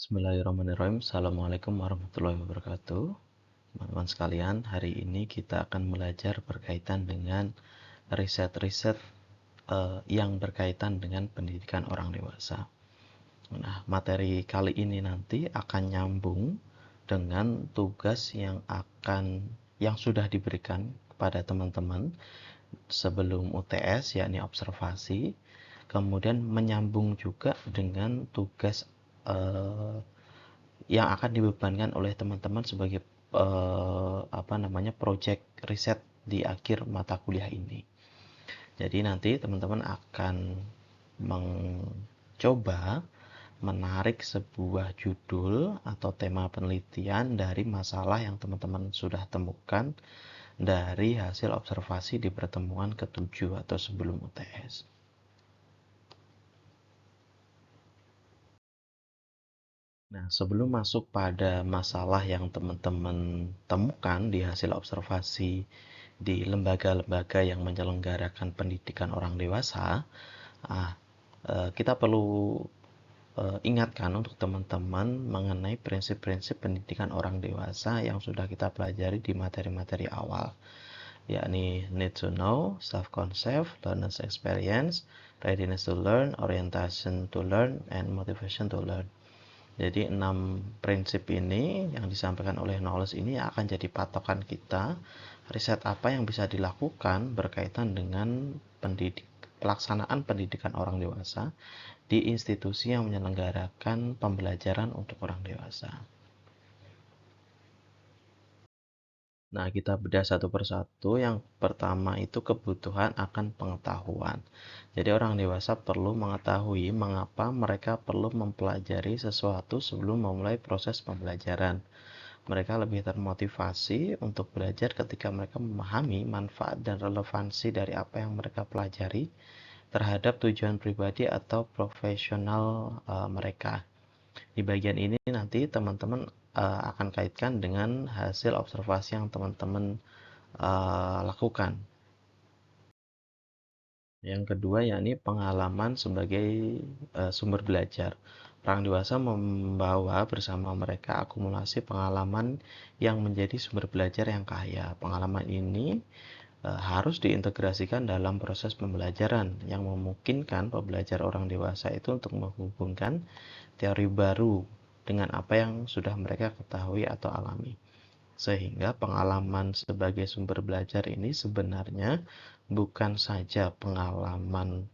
Bismillahirrahmanirrahim. Assalamualaikum warahmatullahi wabarakatuh. Teman-teman sekalian, hari ini kita akan belajar berkaitan dengan riset-riset yang berkaitan dengan pendidikan orang dewasa. Nah, materi kali ini nanti akan nyambung dengan tugas yang sudah diberikan kepada teman-teman sebelum UTS, yakni observasi. Kemudian menyambung juga dengan tugas yang akan dibebankan oleh teman-teman sebagai project riset di akhir mata kuliah ini. Jadi nanti teman-teman akan mencoba menarik sebuah judul atau tema penelitian dari masalah yang teman-teman sudah temukan dari hasil observasi di pertemuan ke-7 atau sebelum UTS. Nah, sebelum masuk pada masalah yang teman-teman temukan di hasil observasi di lembaga-lembaga yang menyelenggarakan pendidikan orang dewasa, kita perlu ingatkan untuk teman-teman mengenai prinsip-prinsip pendidikan orang dewasa yang sudah kita pelajari di materi-materi awal, yakni need to know, self-concept, learner's experience, readiness to learn, orientation to learn, and motivation to learn. Jadi 6 prinsip ini yang disampaikan oleh Knowles ini akan jadi patokan kita riset apa yang bisa dilakukan berkaitan dengan pelaksanaan pendidikan orang dewasa di institusi yang menyelenggarakan pembelajaran untuk orang dewasa. Nah, kita bedah satu persatu. Yang pertama itu kebutuhan akan pengetahuan. Jadi orang dewasa perlu mengetahui mengapa mereka perlu mempelajari sesuatu sebelum memulai proses pembelajaran. Mereka lebih termotivasi untuk belajar ketika mereka memahami manfaat dan relevansi dari apa yang mereka pelajari terhadap tujuan pribadi atau profesional mereka. Di bagian ini nanti teman-teman akan kaitkan dengan hasil observasi yang teman-teman lakukan. Yang kedua yakni pengalaman sebagai sumber belajar. Orang dewasa membawa bersama mereka akumulasi pengalaman yang menjadi sumber belajar yang kaya. Pengalaman ini harus diintegrasikan dalam proses pembelajaran yang memungkinkan pembelajar orang dewasa itu untuk menghubungkan teori baru dengan apa yang sudah mereka ketahui atau alami. Sehingga pengalaman sebagai sumber belajar ini sebenarnya bukan saja pengalaman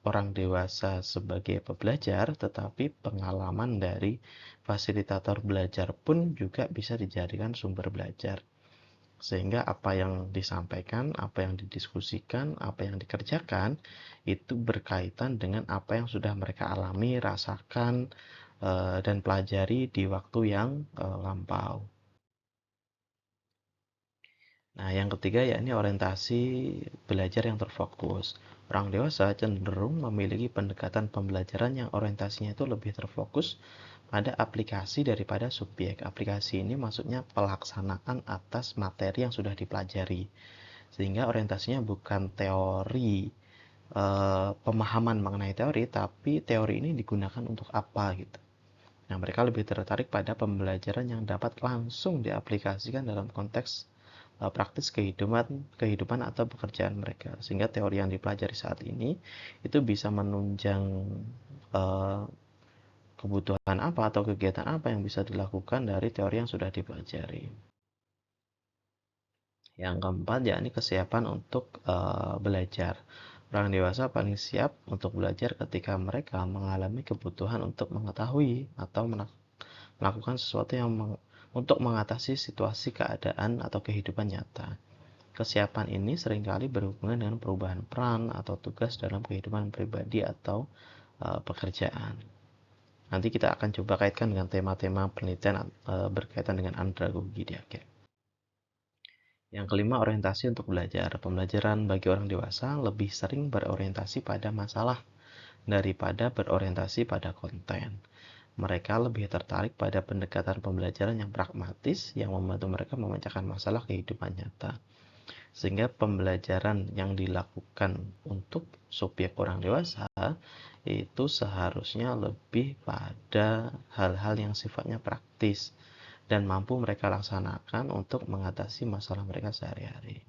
orang dewasa sebagai pembelajar, tetapi pengalaman dari fasilitator belajar pun juga bisa dijadikan sumber belajar. Sehingga apa yang disampaikan, apa yang didiskusikan, apa yang dikerjakan itu berkaitan dengan apa yang sudah mereka alami, rasakan, dan pelajari di waktu yang lampau. Nah, yang ketiga yakni orientasi belajar yang terfokus. Orang dewasa cenderung memiliki pendekatan pembelajaran yang orientasinya itu lebih terfokus pada aplikasi daripada subjek. Aplikasi ini maksudnya pelaksanaan atas materi yang sudah dipelajari. Sehingga orientasinya bukan teori, pemahaman mengenai teori, tapi teori ini digunakan untuk apa gitu. Nah, mereka lebih tertarik pada pembelajaran yang dapat langsung diaplikasikan dalam konteks praktis kehidupan atau pekerjaan mereka, sehingga teori yang dipelajari saat ini itu bisa menunjang uh, kebutuhan apa atau kegiatan apa yang bisa dilakukan dari teori yang sudah dipelajari. Yang keempat yakni kesiapan untuk belajar. Orang dewasa paling siap untuk belajar ketika mereka mengalami kebutuhan untuk mengetahui atau melakukan sesuatu yang untuk mengatasi situasi keadaan atau kehidupan nyata. Kesiapan ini seringkali berhubungan dengan perubahan peran atau tugas dalam kehidupan pribadi atau pekerjaan. Nanti kita akan coba kaitkan dengan tema-tema penelitian berkaitan dengan andragogi di akhir. Yang kelima, orientasi untuk belajar. Pembelajaran bagi orang dewasa lebih sering berorientasi pada masalah daripada berorientasi pada konten. Mereka lebih tertarik pada pendekatan pembelajaran yang pragmatis yang membantu mereka memecahkan masalah kehidupan nyata. Sehingga pembelajaran yang dilakukan untuk subjek orang dewasa itu seharusnya lebih pada hal-hal yang sifatnya praktis dan mampu mereka laksanakan untuk mengatasi masalah mereka sehari-hari.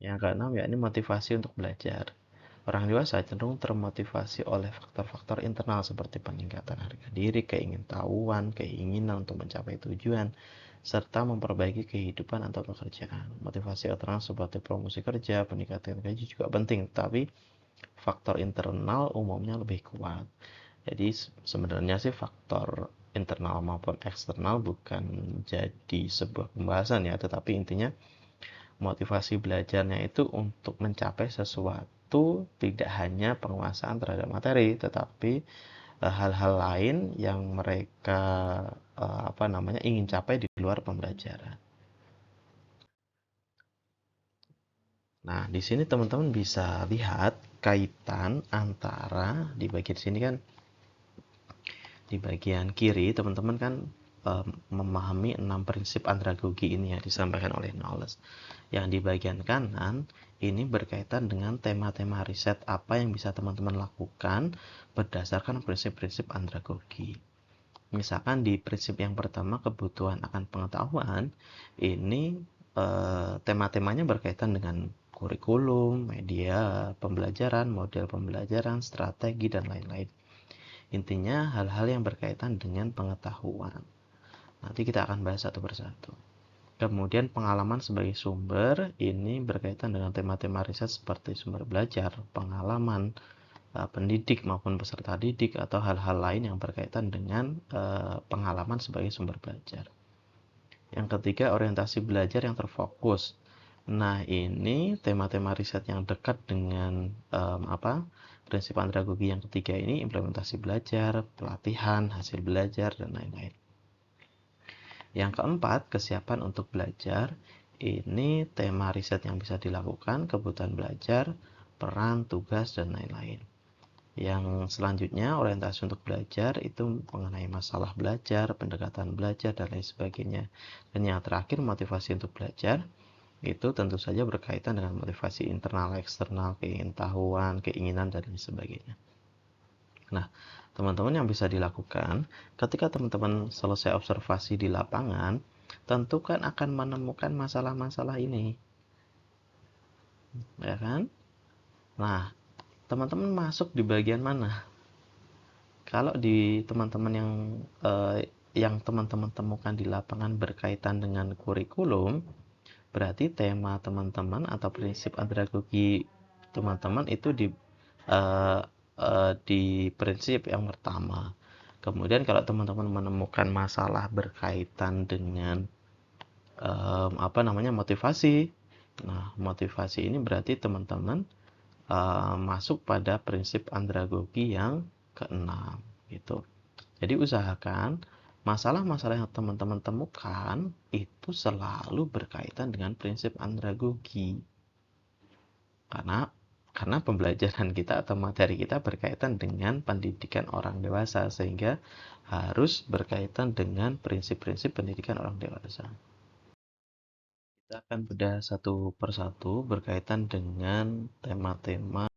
Yang keenam, yakni motivasi untuk belajar. Orang dewasa cenderung termotivasi oleh faktor-faktor internal seperti peningkatan harga diri, keingintahuan, keinginan untuk mencapai tujuan, serta memperbaiki kehidupan atau pekerjaan. Motivasi eksternal seperti promosi kerja, peningkatan gaji juga penting, tapi faktor internal umumnya lebih kuat. Jadi sebenarnya sih faktor internal maupun eksternal bukan jadi sebuah pembahasan ya, tetapi intinya motivasi belajarnya itu untuk mencapai sesuatu, tidak hanya penguasaan terhadap materi, tetapi hal-hal lain yang mereka ingin capai di luar pembelajaran. Nah, di sini teman-teman bisa lihat kaitan antara di bagian sini kan, di bagian kiri teman-teman kan memahami 6 prinsip andragogi ini ya, disampaikan oleh Knowles. Yang di bagian kanan ini berkaitan dengan tema-tema riset apa yang bisa teman-teman lakukan berdasarkan prinsip-prinsip andragogi. Misalkan di prinsip yang pertama, kebutuhan akan pengetahuan, ini tema-temanya berkaitan dengan kurikulum, media pembelajaran, model pembelajaran, strategi, dan lain-lain. Intinya hal-hal yang berkaitan dengan pengetahuan. Nanti kita akan bahas satu persatu. Kemudian pengalaman sebagai sumber, ini berkaitan dengan tema-tema riset seperti sumber belajar, pengalaman pendidik maupun peserta didik, atau hal-hal lain yang berkaitan dengan pengalaman sebagai sumber belajar. Yang ketiga, orientasi belajar yang terfokus. Nah, ini tema-tema riset yang dekat dengan prinsip andragogi yang ketiga ini, implementasi belajar, pelatihan, hasil belajar, dan lain-lain. Yang keempat, kesiapan untuk belajar. Ini tema riset yang bisa dilakukan, kebutuhan belajar, peran, tugas, dan lain-lain. Yang selanjutnya, orientasi untuk belajar itu mengenai masalah belajar, pendekatan belajar, dan lain sebagainya. Dan yang terakhir, motivasi untuk belajar, itu tentu saja berkaitan dengan motivasi internal, eksternal, keingintahuan, keinginan, dan lain sebagainya. Nah, teman-teman, yang bisa dilakukan ketika teman-teman selesai observasi di lapangan, tentu kan akan menemukan masalah-masalah ini, ya kan? Nah, teman-teman masuk di bagian mana? Kalau di teman-teman yang teman-teman temukan di lapangan berkaitan dengan kurikulum, berarti tema teman-teman atau prinsip andragogi teman-teman itu di prinsip yang pertama. Kemudian kalau teman-teman menemukan masalah berkaitan dengan motivasi, nah motivasi ini berarti teman-teman masuk pada prinsip andragogi yang keenam gitu. Jadi usahakan masalah-masalah yang teman-teman temukan itu selalu berkaitan dengan prinsip andragogi. Karena pembelajaran kita atau materi kita berkaitan dengan pendidikan orang dewasa, sehingga harus berkaitan dengan prinsip-prinsip pendidikan orang dewasa. Kita akan bedah satu persatu berkaitan dengan tema-tema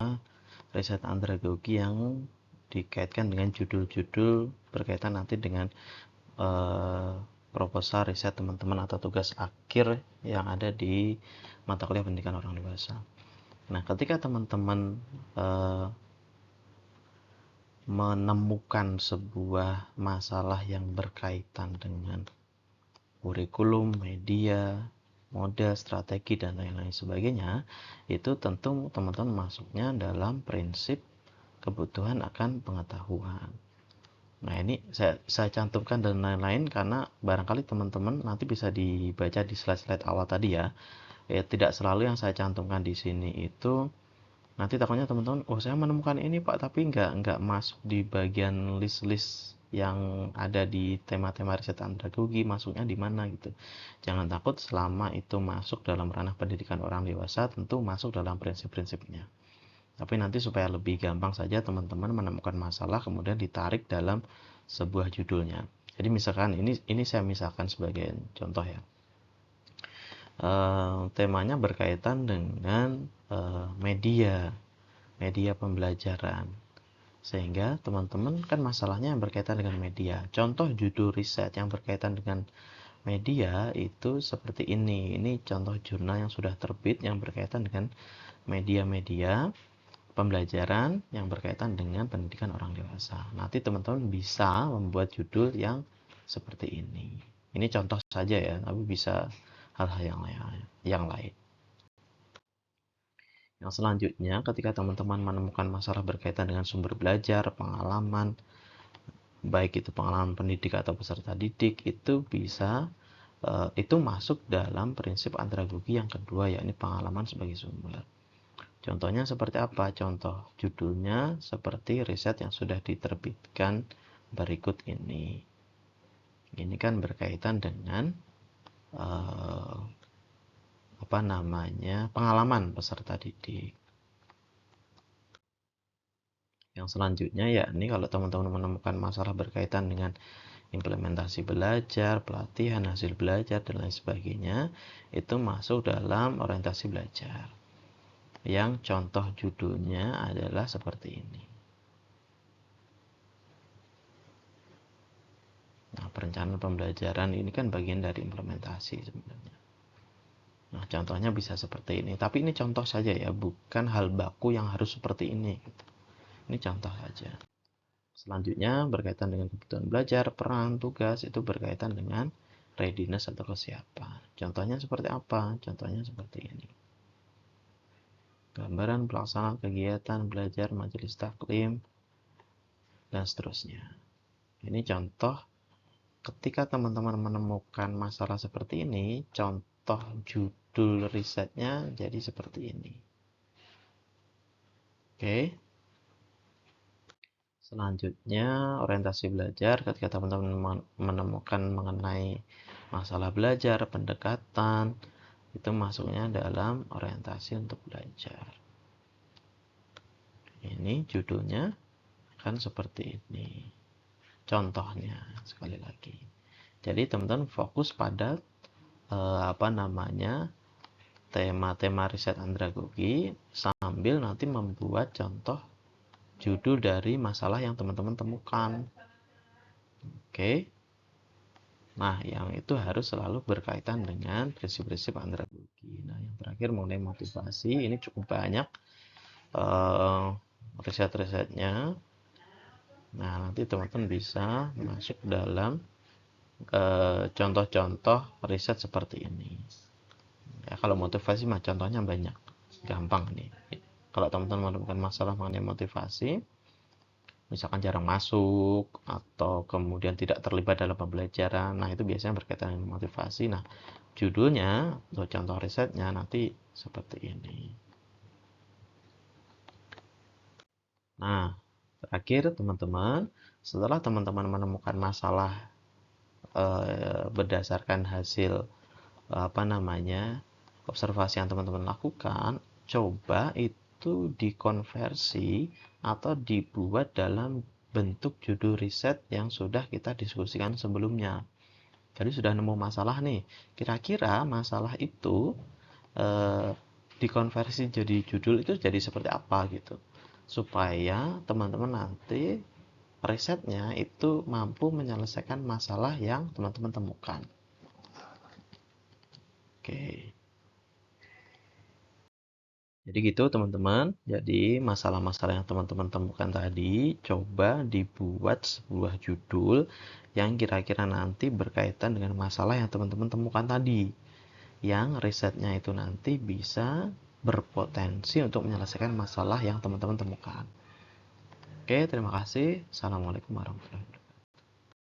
riset andragogi yang dikaitkan dengan judul-judul berkaitan nanti dengan proposal riset teman-teman atau tugas akhir yang ada di mata kuliah pendidikan orang dewasa. Nah, ketika teman-teman menemukan sebuah masalah yang berkaitan dengan kurikulum, media, model, strategi, dan lain-lain sebagainya, itu tentu teman-teman masuknya dalam prinsip kebutuhan akan pengetahuan. Nah, ini saya cantumkan dan lain-lain karena barangkali teman-teman nanti bisa dibaca di slide-slide awal tadi ya. Tidak selalu yang saya cantumkan di sini itu nanti takutnya teman-teman, oh saya menemukan ini Pak, tapi nggak masuk di bagian list-list yang ada di tema-tema riset andragogi, masuknya di mana gitu. Jangan takut, selama itu masuk dalam ranah pendidikan orang dewasa, tentu masuk dalam prinsip-prinsipnya. Tapi nanti supaya lebih gampang saja teman-teman menemukan masalah kemudian ditarik dalam sebuah judulnya. Jadi misalkan ini saya misalkan sebagai contoh ya. Temanya berkaitan dengan media. media pembelajaran. Sehingga teman-teman kan masalahnya yang berkaitan dengan media. Contoh judul riset yang berkaitan dengan media itu seperti ini. Ini contoh jurnal yang sudah terbit yang berkaitan dengan media-media pembelajaran yang berkaitan dengan pendidikan orang dewasa. Nanti teman-teman bisa membuat judul yang seperti ini. Ini contoh saja ya, tapi bisa hal-hal yang lain. Yang selanjutnya, ketika teman-teman menemukan masalah berkaitan dengan sumber belajar, pengalaman, baik itu pengalaman pendidik atau peserta didik, itu bisa itu masuk dalam prinsip andragogi yang kedua, yakni pengalaman sebagai sumber. Contohnya seperti apa? Contoh judulnya seperti riset yang sudah diterbitkan berikut ini. Ini kan berkaitan dengan pengalaman peserta didik. Yang selanjutnya yakni kalau teman-teman menemukan masalah berkaitan dengan implementasi belajar, pelatihan, hasil belajar, dan lain sebagainya, itu masuk dalam orientasi belajar. Yang contoh judulnya adalah seperti ini. Nah, perencanaan pembelajaran ini kan bagian dari implementasi sebenarnya. Nah, contohnya bisa seperti ini. Tapi ini contoh saja ya, bukan hal baku yang harus seperti ini. Ini contoh saja. Selanjutnya berkaitan dengan kebutuhan belajar, peran, tugas, itu berkaitan dengan readiness atau kesiapan. Contohnya seperti apa? Contohnya seperti ini. Gambaran pelaksanaan kegiatan belajar majelis taklim, dan seterusnya. Ini contoh ketika teman-teman menemukan masalah seperti ini, contoh judul risetnya jadi seperti ini. Oke. Selanjutnya, orientasi belajar ketika teman-teman menemukan mengenai masalah belajar, pendekatan, itu masuknya dalam orientasi untuk belajar. Ini judulnya kan seperti ini. Contohnya sekali lagi. Jadi teman-teman fokus pada tema-tema riset andragogi sambil nanti membuat contoh judul dari masalah yang teman-teman temukan. Oke. Nah, yang itu harus selalu berkaitan dengan prinsip-prinsip andragogi. Nah, yang terakhir mengenai motivasi, ini cukup banyak riset-risetnya. Nah, nanti teman-teman bisa masuk dalam contoh-contoh riset seperti ini. Ya, kalau motivasi mah contohnya banyak, gampang nih. Kalau teman-teman menemukan masalah mengenai motivasi, misalkan jarang masuk atau kemudian tidak terlibat dalam pembelajaran, nah itu biasanya berkaitan dengan motivasi. Nah, judulnya atau contoh risetnya nanti seperti ini. Nah, terakhir teman-teman, setelah teman-teman menemukan masalah berdasarkan hasil observasi yang teman-teman lakukan, coba itu dikonversi atau dibuat dalam bentuk judul riset yang sudah kita diskusikan sebelumnya. Jadi sudah nemu masalah nih, kira-kira masalah itu dikonversi jadi judul itu jadi seperti apa gitu, supaya teman-teman nanti risetnya itu mampu menyelesaikan masalah yang teman-teman temukan. Oke. Jadi gitu teman-teman. Jadi masalah-masalah yang teman-teman temukan tadi coba dibuat sebuah judul yang kira-kira nanti berkaitan dengan masalah yang teman-teman temukan tadi. Yang risetnya itu nanti bisa berpotensi untuk menyelesaikan masalah yang teman-teman temukan. Oke, terima kasih. Assalamualaikum warahmatullahi wabarakatuh.